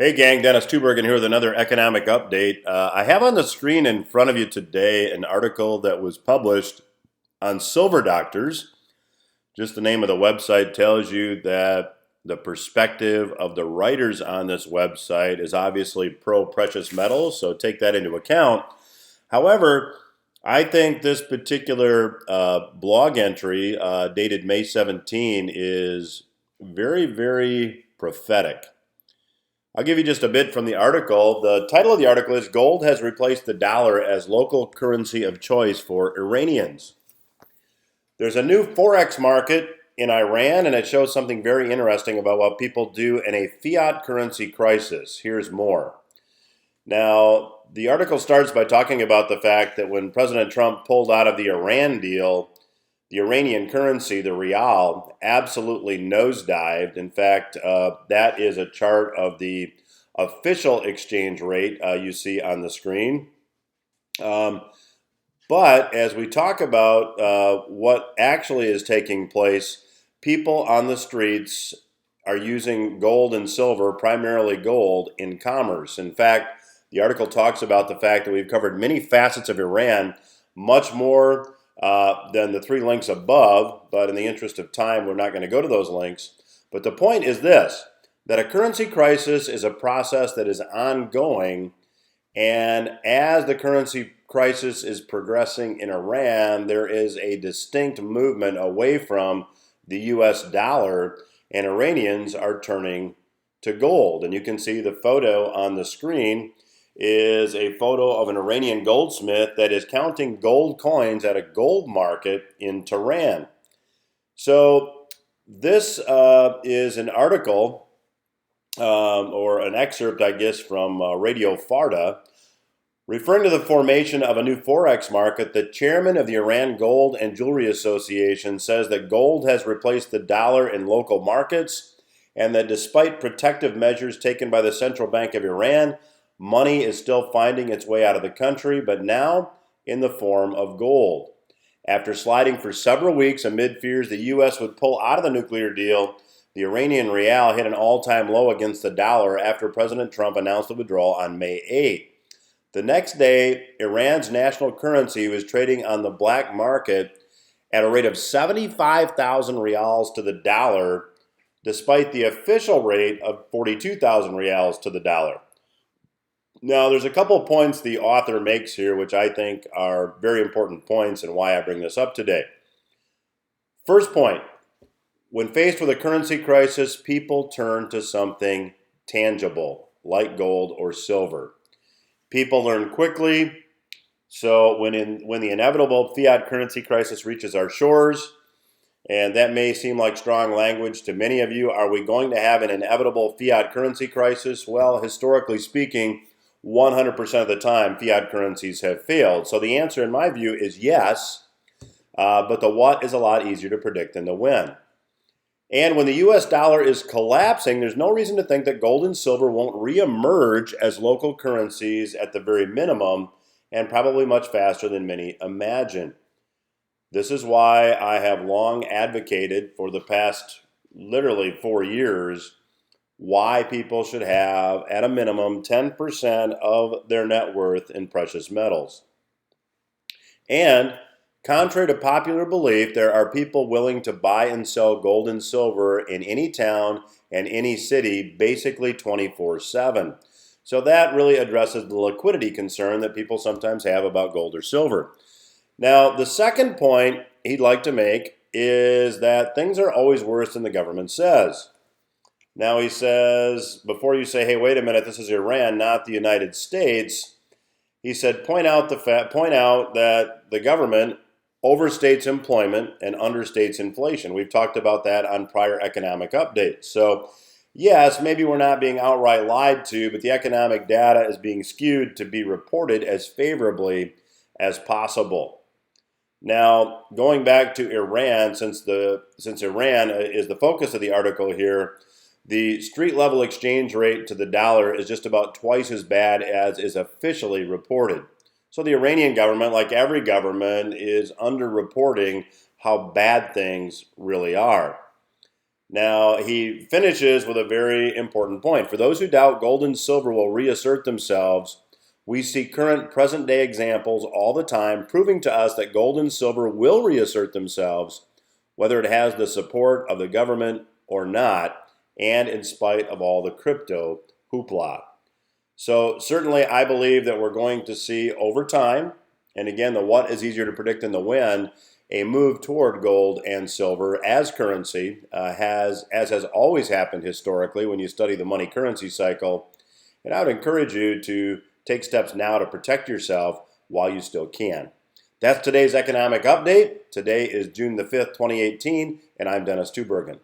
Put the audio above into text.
Hey gang, Dennis Tubbergen here with another economic update. I have on the screen in front of you today an article that was published on Silver Doctors. Just the name of the website tells you that the perspective of the writers on this website is obviously pro precious metals, so take that into account. However, I think this particular blog entry dated May 17 is very, very prophetic. I'll give you just a bit from the article. The title of the article is Gold Has Replaced the Dollar as Local Currency of Choice for Iranians. There's a new Forex market in Iran, and it shows something very interesting about what people do in a fiat currency crisis. Here's more. Now, the article starts by talking about the fact that when President Trump pulled out of the Iran deal, the Iranian currency, the rial, absolutely nosedived. In fact, that is a chart of the official exchange rate you see on the screen. But as we talk about what actually is taking place, people on the streets are using gold and silver, primarily gold, in commerce. In fact, the article talks about the fact that we've covered many facets of Iran, much more than the three links above, but in the interest of time, we're not going to go to those links. But the point is this, that a currency crisis is a process that is ongoing, and as the currency crisis is progressing in Iran, there is a distinct movement away from the US dollar, and Iranians are turning to gold. And you can see the photo on the screen is a photo of an Iranian goldsmith that is counting gold coins at a gold market in Tehran. So this is an article or an excerpt, I guess, from Radio Farda, referring to the formation of a new Forex market. The chairman of the Iran Gold and Jewelry Association says that gold has replaced the dollar in local markets, and that despite protective measures taken by the Central Bank of Iran, money is still finding its way out of the country, but now in the form of gold. After sliding for several weeks amid fears the U.S. would pull out of the nuclear deal, the Iranian rial hit an all-time low against the dollar after President Trump announced the withdrawal on May 8. The next day, Iran's national currency was trading on the black market at a rate of 75,000 rials to the dollar, despite the official rate of 42,000 rials to the dollar. Now, there's a couple points the author makes here which I think are very important points and why I bring this up today. First point, when faced with a currency crisis, people turn to something tangible, like gold or silver. People learn quickly, so when the inevitable fiat currency crisis reaches our shores, and that may seem like strong language to many of you, are we going to have an inevitable fiat currency crisis? Well, historically speaking, 100% of the time, fiat currencies have failed. So the answer, in my view, is yes, but the what is a lot easier to predict than the when. And when the US dollar is collapsing, there's no reason to think that gold and silver won't reemerge as local currencies at the very minimum, and probably much faster than many imagine. This is why I have long advocated for the past literally 4 years why people should have, at a minimum, 10% of their net worth in precious metals. And contrary to popular belief, there are people willing to buy and sell gold and silver in any town and any city, basically 24/7. So that really addresses the liquidity concern that people sometimes have about gold or silver. Now, the second point he'd like to make is that things are always worse than the government says. Now he says, before you say, hey, wait a minute, this is Iran, not the United States, he said, point out that the government overstates employment and understates inflation. We've talked about that on prior economic updates. So yes, maybe we're not being outright lied to, but the economic data is being skewed to be reported as favorably as possible. Now, going back to Iran, since Iran is the focus of the article here, the street level exchange rate to the dollar is just about twice as bad as is officially reported. So the Iranian government, like every government, is underreporting how bad things really are. Now, he finishes with a very important point. For those who doubt gold and silver will reassert themselves, we see current present day examples all the time proving to us that gold and silver will reassert themselves, whether it has the support of the government or not, and in spite of all the crypto hoopla. So certainly I believe that we're going to see over time, and again, the what is easier to predict than the when, a move toward gold and silver as currency, as has always happened historically when you study the money currency cycle. And I would encourage you to take steps now to protect yourself while you still can. That's today's economic update. Today is June the 5th, 2018, and I'm Dennis Tubbergen.